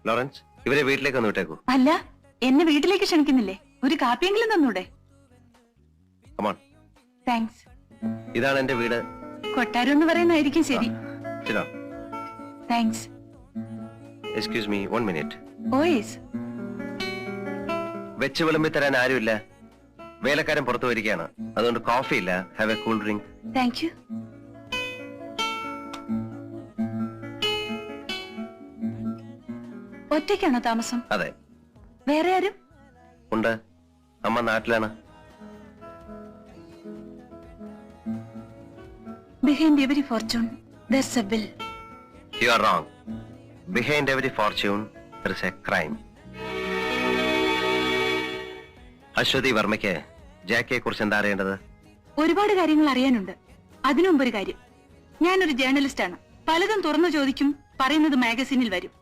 Lawrence, ഇവരെ വീട്ടിലേക്ക് ഒന്ന് വിട്ടേക്കൂ. അല്ല, എന്നെ വീട്ടിലേക്ക് ക്ഷണിക്കുന്നില്ലേ? ഒരു കാപ്പിയെങ്കിലും തന്നൂടെ? കമോൺ. താങ്ക്സ്. ഇതാണ് എന്റെ വീട്. കൊട്ടാരം എന്ന് പറയുന്നതായിരിക്കും ശരി. താങ്ക്സ്. Excuse me, 1 minute. ഓയേസ്. വെച്ച് വിളമ്പി തരാൻ ആരുമില്ല. വേലക്കാരൻ പുറത്തു വരികയാണ്. അതുകൊണ്ട് കോഫി ഇല്ല. Have a cool drink. Thank you. ഒറ്റയ്ക്കാണോ താമസം? അതെ. വേറെ ആരും? ഉണ്ട്. അമ്മ നാട്ടിലാണ്. Behind every fortune, there's a will. You are wrong. Behind every fortune, there is a crime. Aswathy വർമ്മയ്ക്ക് ജാക്കിയെ കുറിച്ച് എന്താ അറിയേണ്ടത്? ഒരുപാട് കാര്യങ്ങൾ അറിയാനുണ്ട്. അതിനുമുമ്പ് ഒരു കാര്യം, ഞാനൊരു ജേർണലിസ്റ്റ് ആണ്. പലതും തുറന്നു ചോദിക്കും, പറയുന്നത് മാഗസീനിൽ വരും.